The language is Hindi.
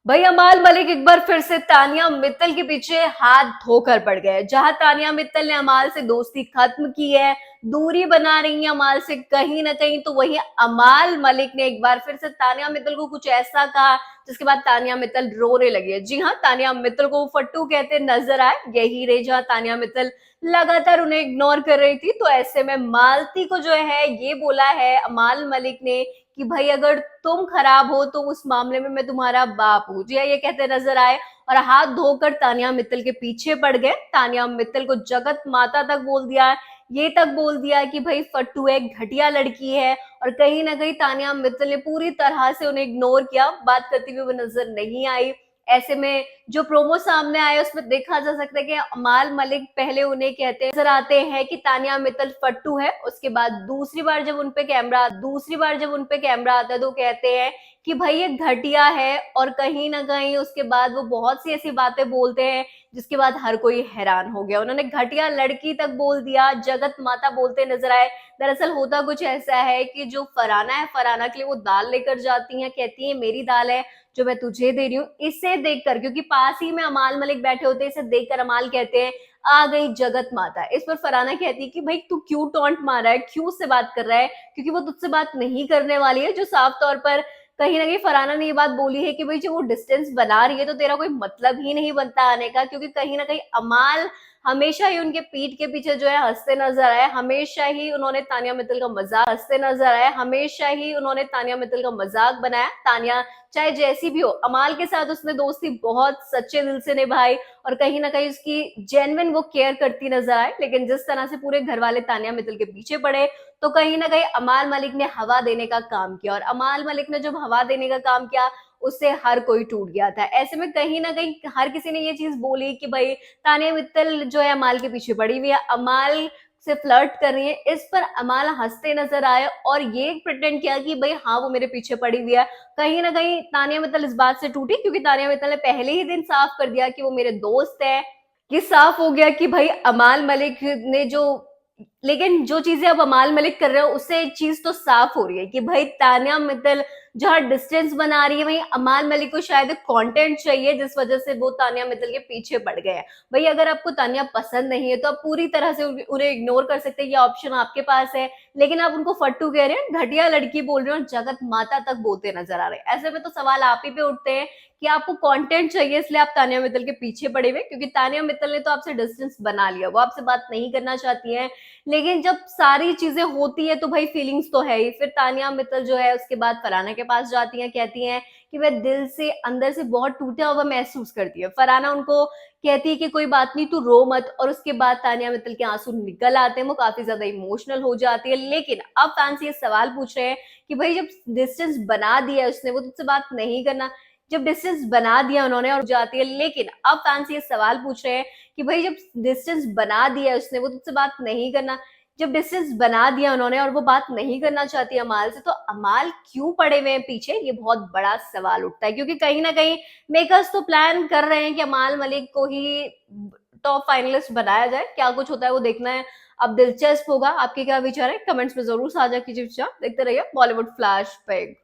भाई अमाल मलिक एक बार फिर से तानिया मित्तल के पीछे हाथ धोकर पड़ गए। जहां तानिया मित्तल ने अमाल से दोस्ती खत्म की है, दूरी बना रही है अमाल से कहीं ना कहीं, तो वही अमाल मलिक ने एक बार फिर से तानिया मित्तल को कुछ ऐसा कहा जिसके बाद तानिया मित्तल रोने लगी है। जी हाँ, तानिया मित्तल को फट्टू कहते नजर आए। यही रहे जहां तानिया मित्तल लगातार उन्हें इग्नोर कर रही थी, तो ऐसे में मालती को जो है ये बोला है अमाल मलिक ने कि भाई अगर तुम खराब हो तो उस मामले में मैं तुम्हारा बाप हूँ। जी हाँ, ये कहते नजर आए और हाथ धोकर तानिया मित्तल के पीछे पड़ गए। तानिया मित्तल को जगत माता तक बोल दिया, ये तक बोल दिया कि भाई फट्टू एक घटिया लड़की है, और कहीं ना कहीं तानिया मित्तल ने पूरी तरह से उन्हें इग्नोर किया, बात करती हुई वो नजर नहीं आई। ऐसे में जो प्रोमो सामने आया उसमें देखा जा सकता है कि अमाल मलिक पहले उन्हें कहते नजर आते हैं कि तानिया मित्तल फट्टू है। उसके बाद दूसरी बार जब उनपे कैमरा आता है तो कहते हैं कि भाई ये घटिया है, और कहीं ना कहीं उसके बाद वो बहुत सी ऐसी बातें बोलते हैं जिसके बाद हर कोई हैरान हो गया। उन्होंने घटिया लड़की तक बोल दिया, जगत माता बोलते नजर आए। दरअसल होता कुछ ऐसा है कि जो फराना है, फराना के लिए वो दाल लेकर जाती हैं, कहती है मेरी दाल है जो मैं तुझे दे रही हूँ। इसे देखकर, क्योंकि पास ही में अमाल मलिक बैठे होते हैं, इसे देखकर अमाल कहते हैं आ गई जगत माता। इस पर फराना कहती है कि भाई तू क्यों टॉन्ट मारा है, क्यों उससे बात कर रहा है, क्योंकि वो तुझसे बात नहीं करने वाली है। जो साफ तौर पर कहीं ना कहीं फराना ने ये बात बोली है कि भाई जो वो डिस्टेंस बना रही है तो तेरा कोई मतलब ही नहीं बनता आने का, क्योंकि कहीं ना कहीं अमाल हमेशा ही उनके पीठ के पीछे जो है हंसते नजर आए। हमेशा ही उन्होंने तानिया मित्तल का मजाक बनाया। तानिया चाहे जैसी भी हो, अमाल के साथ उसने दोस्ती बहुत सच्चे दिल से निभाई और कहीं ना कहीं उसकी जेन्युइन वो केयर करती नजर आए। लेकिन जिस तरह से पूरे घर वाले तानिया मित्तल के पीछे पड़े, तो कहीं ना कहीं अमाल मलिक ने हवा देने का काम किया, और अमाल मलिक ने जब हवा देने का काम किया उससे हर कोई टूट गया था। ऐसे में कहीं ना कहीं हर किसी ने ये चीज बोली कि भाई तानिया मित्तल जो है अमाल के पीछे पड़ी हुई है, अमाल से फ्लर्ट कर रही है। इस पर अमाल हंसते नजर आए और ये प्रिटेंड किया कि भाई हाँ वो मेरे पीछे पड़ी हुई है। कहीं ना कहीं तानिया मित्तल इस बात से टूटी, क्योंकि तानिया मित्तल ने पहले ही दिन साफ कर दिया कि वो मेरे दोस्त है। ये साफ हो गया कि भाई अमाल मलिक ने जो, लेकिन जो चीजें अब अमाल मलिक कर रहे हो उससे एक चीज तो साफ हो रही है कि भाई तानिया मित्तल जहां डिस्टेंस बना रही है, वहीं अमाल मलिक को शायद कंटेंट चाहिए, जिस वजह से वो तानिया मित्तल के पीछे पड़ गए हैं। भाई अगर आपको तानिया पसंद नहीं है तो आप पूरी तरह से उन्हें इग्नोर कर सकते हैं, ये ऑप्शन आपके पास है। लेकिन आप उनको फट्टू कह रहे हैं, घटिया लड़की बोल रहे हो, जगत माता तक बोलते नजर आ रहे हैं। ऐसे में तो सवाल आप ही पे उठते हैं कि आपको कंटेंट चाहिए इसलिए आप तानिया मित्तल के पीछे पड़े हुए, क्योंकि तानिया मित्तल ने तो आपसे डिस्टेंस बना लिया, वो आपसे बात नहीं करना चाहती है। लेकिन जब सारी चीजें होती है तो भाई फीलिंग्स तो है ही। फिर तानिया मित्तल जो है उसके बाद फराना के पास जाती हैं, कहती हैं कि वह दिल से अंदर से बहुत टूटा हुआ महसूस करती है। फराना उनको कहती है कि कोई बात नहीं तू रो मत, और उसके बाद तानिया मित्तल के आंसू निकल आते हैं, वो काफी ज्यादा इमोशनल हो जाती है। लेकिन अब फैंस ये सवाल पूछ रहे हैं कि भाई जब डिस्टेंस बना दिया है उसने, वो तुझसे बात नहीं करना, जब डिस्टेंस बना दिया उन्होंने और जाती है। लेकिन अब फैंस ये सवाल पूछ रहे हैं कि भाई जब डिस्टेंस बना दिया है उसने, वो तुझसे बात नहीं करना, जब डिस्टेंस बना दिया उन्होंने और वो बात नहीं करना चाहती अमाल से, तो अमाल क्यों पड़े हुए हैं पीछे, ये बहुत बड़ा सवाल उठता है। क्योंकि कहीं ना कहीं मेकर्स तो प्लान कर रहे हैं कि अमाल मलिक को ही टॉप फाइनलिस्ट बनाया जाए। क्या कुछ होता है वो देखना है, अब दिलचस्प होगा। आपके क्या विचार है, कमेंट्स में जरूर साझा कीजिए। देखते रहिए बॉलीवुड फ्लैश बैक।